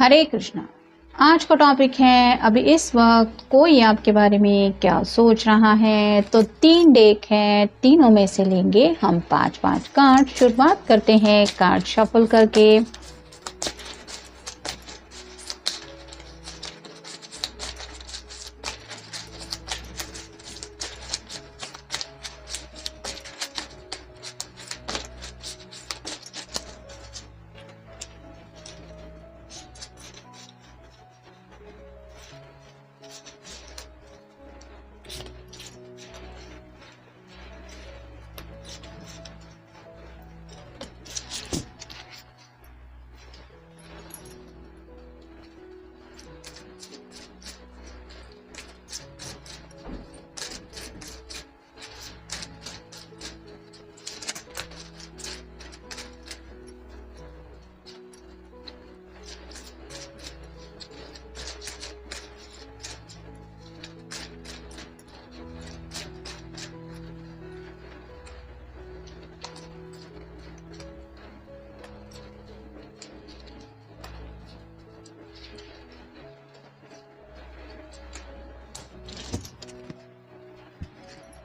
हरे कृष्णा। आज का टॉपिक है अभी इस वक्त कोई आपके बारे में क्या सोच रहा है। तो 3 डेक है, तीनों में से लेंगे हम 5-5 कार्ड। शुरुआत करते हैं कार्ड शफल करके।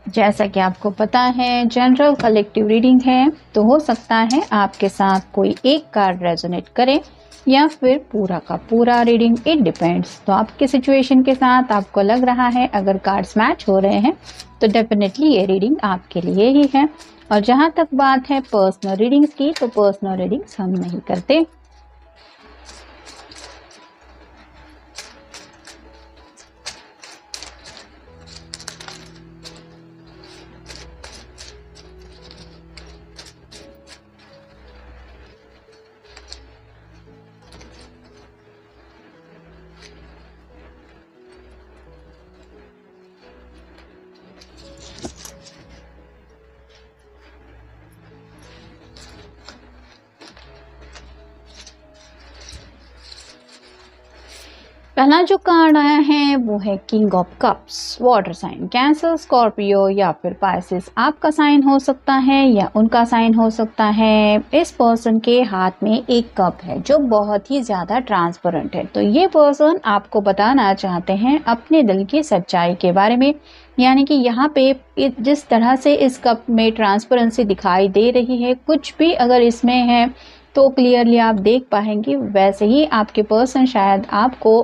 जैसा कि आपको पता है जनरल कलेक्टिव रीडिंग है, तो हो सकता है आपके साथ कोई एक कार्ड रेजोनेट करे या फिर पूरा का पूरा रीडिंग, इट डिपेंड्स। तो आपके सिचुएशन के साथ आपको लग रहा है अगर कार्ड्स मैच हो रहे हैं तो डेफिनेटली ये रीडिंग आपके लिए ही है। और जहां तक बात है पर्सनल रीडिंग्स की, तो पर्सनल रीडिंग्स हम नहीं करते। पहला जो कार्ड आया है वो है king of cups. Water sign, Cancer, Scorpio या फिर पाइसेस आपका साइन हो सकता है या उनका साइन हो सकता है। इस पर्सन के हाथ में एक कप है जो बहुत ही ज़्यादा ट्रांसपेरेंट है। तो ये पर्सन आपको बताना चाहते हैं अपने दिल की सच्चाई के बारे में। यानी कि यहाँ पे जिस तरह से इस कप में ट्रांसपेरेंसी दिखाई दे रही है, कुछ भी अगर इसमें है तो क्लियरली आप देख पाएंगे। वैसे ही आपके पर्सन शायद आपको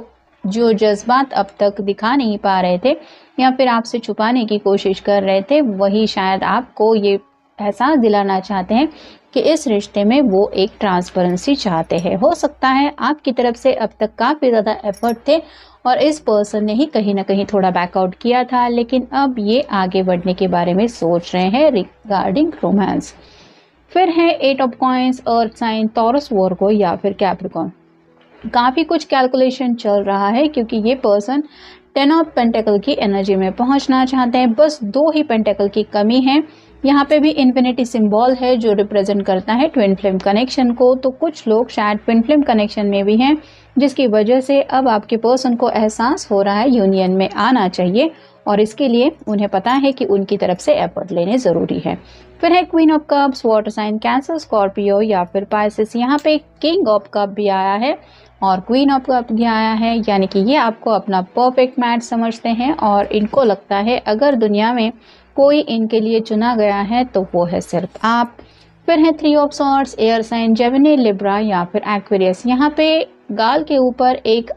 जो जज्बात अब तक दिखा नहीं पा रहे थे या फिर आपसे छुपाने की कोशिश कर रहे थे, वही शायद आपको ये एहसास दिलाना चाहते हैं कि इस रिश्ते में वो एक ट्रांसपेरेंसी चाहते हैं। हो सकता है आपकी तरफ से अब तक काफ़ी ज़्यादा एफर्ट थे और इस पर्सन ने ही कहीं ना कहीं थोड़ा बैकआउट किया था, लेकिन अब ये आगे बढ़ने के बारे में सोच रहे हैं रिगार्डिंग रोमांस। फिर है 8 of coins, earth sign, Taurus, Virgo या फिर कैप्रिकॉर्न। काफ़ी कुछ कैलकुलेशन चल रहा है क्योंकि ये पर्सन 10 ऑफ पेंटेकल की एनर्जी में पहुंचना चाहते हैं। बस 2 ही पेंटेकल की कमी है। यहाँ पे भी इन्फिनिटी सिंबल है जो रिप्रेजेंट करता है ट्विन फ्लेम कनेक्शन को। तो कुछ लोग शायद ट्विन फ्लेम कनेक्शन में भी हैं, जिसकी वजह से अब आपके पर्सन को एहसास हो रहा है यूनियन में आना चाहिए और इसके लिए उन्हें पता है कि उनकी तरफ से एफर्ट लेने ज़रूरी है। फिर है queen of cups, water sign, Cancer, Scorpio या फिर पाइसेस। यहाँ पे किंग ऑफ कप भी आया है और क्वीन ऑफ कप भी आया है, यानी कि ये आपको अपना परफेक्ट मैच समझते हैं और इनको लगता है अगर दुनिया में कोई इनके लिए चुना गया है तो वो है सिर्फ आप। फिर है 3 of swords, air sign, Gemini, Libra या फिर एक्वेरियस। यहाँ पे गाल के ऊपर एक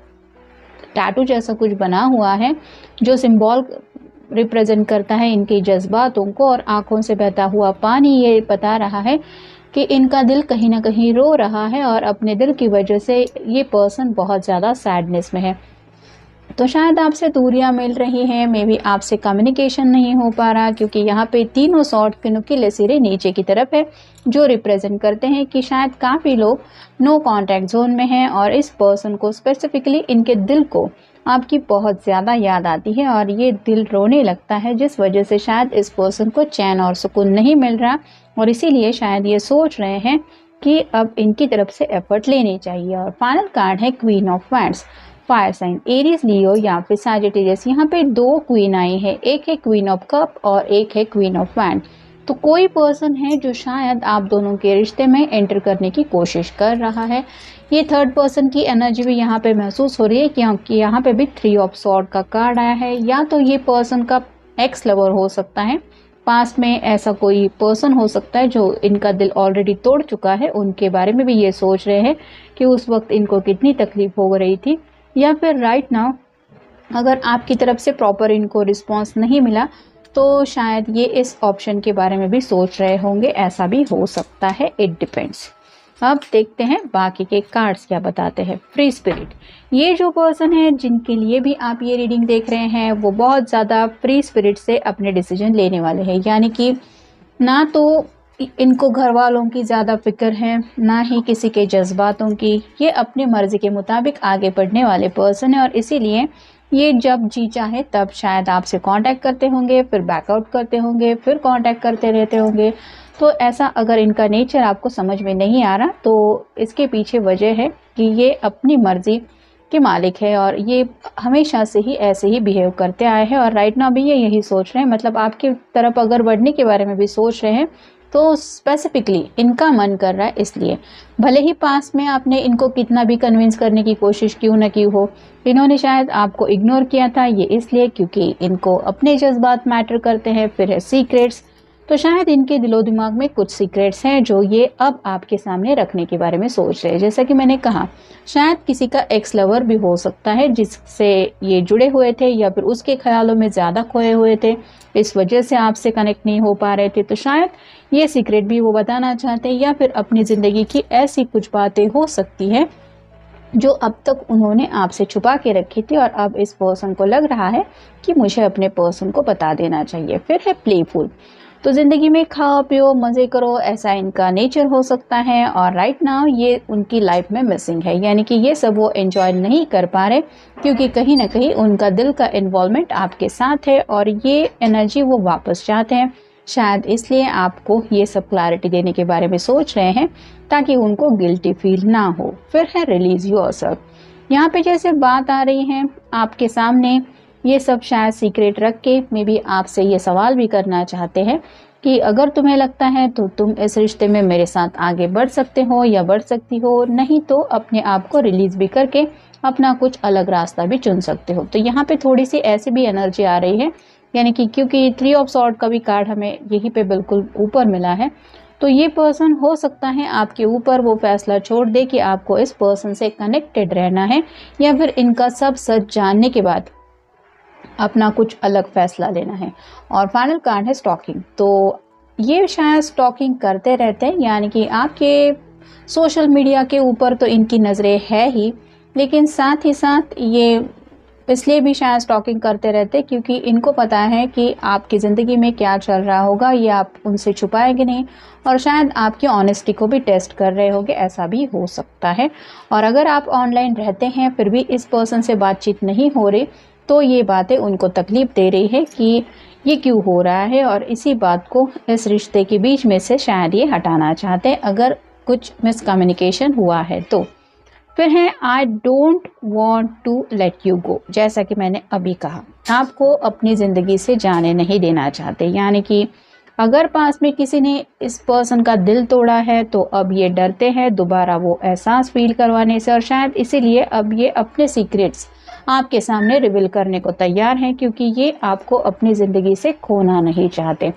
टैटू जैसा कुछ बना हुआ है जो सिंबल रिप्रेजेंट करता है इनके जज्बातों को, और आंखों से बहता हुआ पानी ये बता रहा है कि इनका दिल कहीं ना कहीं रो रहा है और अपने दिल की वजह से ये पर्सन बहुत ज़्यादा सैडनेस में है। तो शायद आपसे दूरियां मिल रही हैं, मे बी आपसे कम्युनिकेशन नहीं हो पा रहा, क्योंकि यहाँ पे तीनों सॉर्ड के नुकीले सिरे नीचे की तरफ है जो रिप्रेजेंट करते हैं कि शायद काफ़ी लोग नो कॉन्टैक्ट जोन में हैं और इस पर्सन को स्पेसिफिकली इनके दिल को आपकी बहुत ज़्यादा याद आती है और ये दिल रोने लगता है, जिस वजह से शायद इस पर्सन को चैन और सुकून नहीं मिल रहा और इसीलिए शायद ये सोच रहे हैं कि अब इनकी तरफ से एफर्ट लेनी चाहिए। और फाइनल कार्ड है queen of wands, fire sign, Aries, Leo या फिर सैजिटेरियस। यहाँ पे 2 क्वीन आई है, एक है क्वीन ऑफ कप और एक है क्वीन ऑफ वैंड। तो कोई पर्सन है जो शायद आप दोनों के रिश्ते में एंटर करने की कोशिश कर रहा है। ये थर्ड पर्सन की एनर्जी भी यहाँ पे महसूस हो रही है क्योंकि यहाँ पे भी 3 ऑफ सॉर्ड का कार्ड आया है। या तो ये पर्सन का एक्स लवर हो सकता है, पास में ऐसा कोई पर्सन हो सकता है जो इनका दिल ऑलरेडी तोड़ चुका है, उनके बारे में भी ये सोच रहे हैं कि उस वक्त इनको कितनी तकलीफ हो रही थी। या फिर राइट नाउ अगर आपकी तरफ से प्रॉपर इनको रिस्पॉन्स नहीं मिला तो शायद ये इस ऑप्शन के बारे में भी सोच रहे होंगे, ऐसा भी हो सकता है, इट डिपेंड्स। अब देखते हैं बाकी के कार्ड्स क्या बताते हैं। फ्री स्पिरिट, ये जो पर्सन है जिनके लिए भी आप ये रीडिंग देख रहे हैं वो बहुत ज़्यादा फ्री स्पिरिट से अपने डिसीजन लेने वाले हैं। यानी कि ना तो इनको घर वालों की ज़्यादा फिक्र है, ना ही किसी के जज्बातों की। ये अपनी मर्ज़ी के मुताबिक आगे बढ़ने वाले पर्सन है और इसीलिए ये जब जी चाहे तब शायद आपसे कांटेक्ट करते होंगे, फिर बैकआउट करते होंगे, फिर कांटेक्ट करते रहते होंगे। तो ऐसा अगर इनका नेचर आपको समझ में नहीं आ रहा तो इसके पीछे वजह है कि ये अपनी मर्ज़ी के मालिक है और ये हमेशा से ही ऐसे ही बिहेव करते आए हैं और राइट नाउ भी ये यही सोच रहे हैं। मतलब आपकी तरफ अगर बढ़ने के बारे में भी सोच रहे हैं तो स्पेसिफिकली इनका मन कर रहा है, इसलिए भले ही पास में आपने इनको कितना भी कन्विंस करने की कोशिश क्यों न की हो, इन्होंने शायद आपको इग्नोर किया था। ये इसलिए क्योंकि इनको अपने जज्बात मैटर करते हैं। फिर है सीक्रेट्स, तो शायद इनके दिलो दिमाग में कुछ सीक्रेट्स हैं जो ये अब आपके सामने रखने के बारे में सोच रहे हैं। जैसा कि मैंने कहा, शायद किसी का एक्स लवर भी हो सकता है जिससे ये जुड़े हुए थे या फिर उसके ख्यालों में ज़्यादा खोए हुए थे, इस वजह से आपसे कनेक्ट नहीं हो पा रहे थे। तो शायद ये सीक्रेट भी वो बताना चाहते हैं या फिर अपनी ज़िंदगी की ऐसी कुछ बातें हो सकती है जो अब तक उन्होंने आपसे छुपा के रखी थी और अब इस पर्सन को लग रहा है कि मुझे अपने पर्सन को बता देना चाहिए। फिर है प्लेफुल, तो ज़िंदगी में खाओ पियो मज़े करो, ऐसा इनका नेचर हो सकता है और राइट नाउ ये उनकी लाइफ में मिसिंग है। यानी कि ये सब वो एंजॉय नहीं कर पा रहे क्योंकि कहीं ना कहीं उनका दिल का इन्वॉल्वमेंट आपके साथ है और ये एनर्जी वो वापस चाहते हैं। शायद इसलिए आपको ये सब क्लैरिटी देने के बारे में सोच रहे हैं ताकि उनको गिल्टी फील ना हो। फिर है रिलीज़ योरसेल्फ, यहाँ पे जैसे बात आ रही है आपके सामने, ये सब शायद सीक्रेट रख के मे बी आपसे ये सवाल भी करना चाहते हैं कि अगर तुम्हें लगता है तो तुम इस रिश्ते में मेरे साथ आगे बढ़ सकते हो या बढ़ सकती हो, नहीं तो अपने आप को रिलीज़ भी करके अपना कुछ अलग रास्ता भी चुन सकते हो। तो यहाँ पे थोड़ी सी ऐसी भी एनर्जी आ रही है, यानी कि क्योंकि 3 ऑफ सॉर्ड का भी कार्ड हमें यहीं पे बिल्कुल ऊपर मिला है, तो ये पर्सन हो सकता है आपके ऊपर वो फैसला छोड़ दे कि आपको इस पर्सन से कनेक्टेड रहना है या फिर इनका सब सच जानने के बाद अपना कुछ अलग फैसला लेना है। और फाइनल कार्ड है स्टॉकिंग, तो ये शायद स्टॉकिंग करते रहते हैं, यानी कि आपके सोशल मीडिया के ऊपर तो इनकी नज़रें है ही, लेकिन साथ ही साथ ये इसलिए भी शायद स्टॉकिंग करते रहते क्योंकि इनको पता है कि आपकी ज़िंदगी में क्या चल रहा होगा, ये आप उनसे छुपाएंगे नहीं और शायद आपकी ऑनेस्टी को भी टेस्ट कर रहे होंगे, ऐसा भी हो सकता है। और अगर आप ऑनलाइन रहते हैं फिर भी इस पर्सन से बातचीत नहीं हो रही तो ये बातें उनको तकलीफ़ दे रही है कि ये क्यों हो रहा है और इसी बात को इस रिश्ते के बीच में से शायद ये हटाना चाहते हैं अगर कुछ मिसकम्युनिकेशन हुआ है तो। फिर है I don't want to let you go, जैसा कि मैंने अभी कहा, आपको अपनी ज़िंदगी से जाने नहीं देना चाहते। यानी कि अगर पास में किसी ने इस पर्सन का दिल तोड़ा है तो अब ये डरते हैं दोबारा वो एहसास फील करवाने से और शायद इसीलिए अब ये अपने सीक्रेट्स आपके सामने रिवील करने को तैयार हैं क्योंकि ये आपको अपनी ज़िंदगी से खोना नहीं चाहते।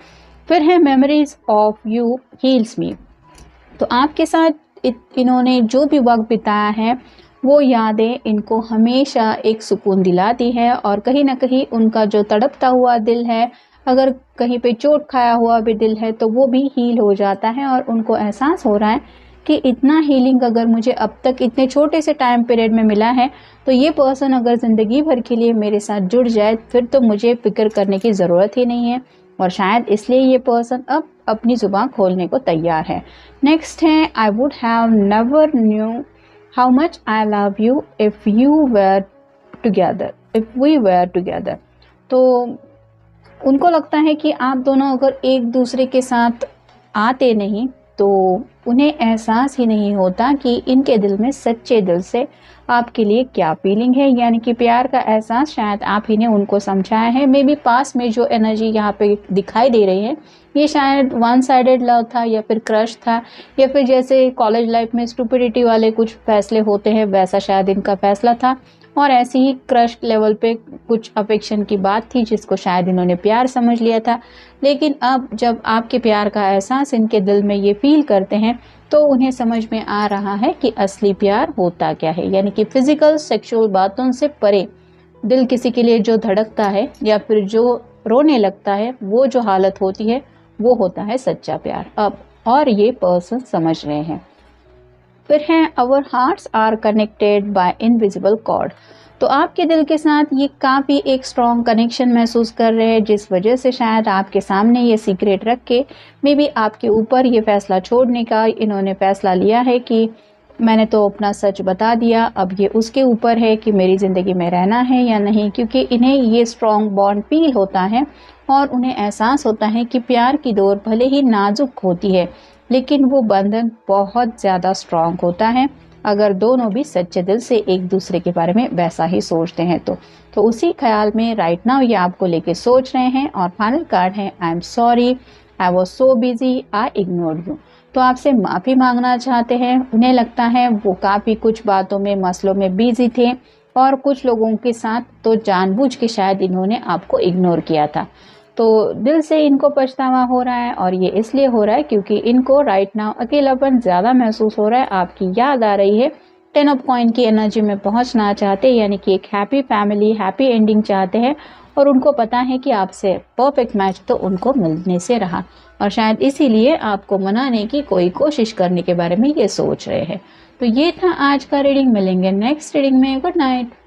फिर है मेमोरीज ऑफ यू हील्स मी, तो आपके साथ इन्होंने जो भी वक्त बिताया है वो यादें इनको हमेशा एक सुकून दिलाती है और कहीं ना कहीं उनका जो तड़पता हुआ दिल है, अगर कहीं पे चोट खाया हुआ भी दिल है तो वो भी हील हो जाता है और उनको एहसास हो रहा है कि इतना हीलिंग अगर मुझे अब तक इतने छोटे से टाइम पीरियड में मिला है तो ये पर्सन अगर ज़िंदगी भर के लिए मेरे साथ जुड़ जाए फिर तो मुझे फिक्र करने की ज़रूरत ही नहीं है और शायद इसलिए ये पर्सन अब अपनी ज़ुबान खोलने को तैयार है। नेक्स्ट है I would have never knew how much I love you if you were together, if we were together, तो उनको लगता है कि आप दोनों अगर एक दूसरे के साथ आते नहीं तो उन्हें एहसास ही नहीं होता कि इनके दिल में सच्चे दिल से आपके लिए क्या फीलिंग है, यानी कि प्यार का एहसास शायद आप ही ने उनको समझाया है। मे बी पास में जो एनर्जी यहाँ पे दिखाई दे रही है ये शायद वन साइडेड लव था या फिर क्रश था, या फिर जैसे कॉलेज लाइफ में स्टुपिडिटी वाले कुछ फैसले होते हैं वैसा शायद इनका फैसला था, और ऐसे ही क्रश लेवल पे कुछ अफेक्शन की बात थी जिसको शायद इन्होंने प्यार समझ लिया था। लेकिन अब जब आपके प्यार का एहसास इनके दिल में ये फील करते हैं तो उन्हें समझ में आ रहा है कि असली प्यार होता क्या है, यानी कि फिजिकल सेक्सुअल बातों से परे दिल किसी के लिए जो धड़कता है या फिर जो रोने लगता है, वो जो हालत होती है वो होता है सच्चा प्यार। अब और ये पर्सन समझ रहे हैं। फिर हैं our hearts are connected by invisible cord. तो आपके दिल के साथ ये काफ़ी एक स्ट्रॉन्ग कनेक्शन महसूस कर रहे हैं, जिस वजह से शायद आपके सामने ये सीक्रेट रख के मे बी आपके ऊपर ये फैसला छोड़ने का इन्होंने फैसला लिया है कि मैंने तो अपना सच बता दिया, अब ये उसके ऊपर है कि मेरी ज़िंदगी में रहना है या नहीं, क्योंकि इन्हें ये स्ट्रॉन्ग बॉन्ड फील होता है और उन्हें एहसास होता है कि प्यार की डोर भले ही नाजुक होती है लेकिन वो बंधन बहुत ज़्यादा स्ट्रॉन्ग होता है अगर दोनों भी सच्चे दिल से एक दूसरे के बारे में वैसा ही सोचते हैं। तो उसी ख्याल में राइट नाउ ये आपको लेके सोच रहे हैं। और फाइनल कार्ड है I am sorry, I was so busy, I ignored you. तो आपसे माफ़ी मांगना चाहते हैं। उन्हें लगता है वो काफ़ी कुछ बातों में मसलों में बिजी थे और कुछ लोगों के साथ तो जानबूझ के शायद इन्होंने आपको इग्नोर किया था। तो दिल से इनको पछतावा हो रहा है और ये इसलिए हो रहा है क्योंकि इनको राइट नाउ अकेलापन ज़्यादा महसूस हो रहा है, आपकी याद आ रही है। 10 ऑफ कॉइन की एनर्जी में पहुंचना चाहते हैं, यानी कि एक हैप्पी फैमिली, हैप्पी एंडिंग चाहते हैं और उनको पता है कि आपसे परफेक्ट मैच तो उनको मिलने से रहा और शायद इसीलिए आपको मनाने की कोई कोशिश करने के बारे में ये सोच रहे हैं। तो ये था आज का रीडिंग। मिलेंगे नेक्स्ट रीडिंग में। Good night.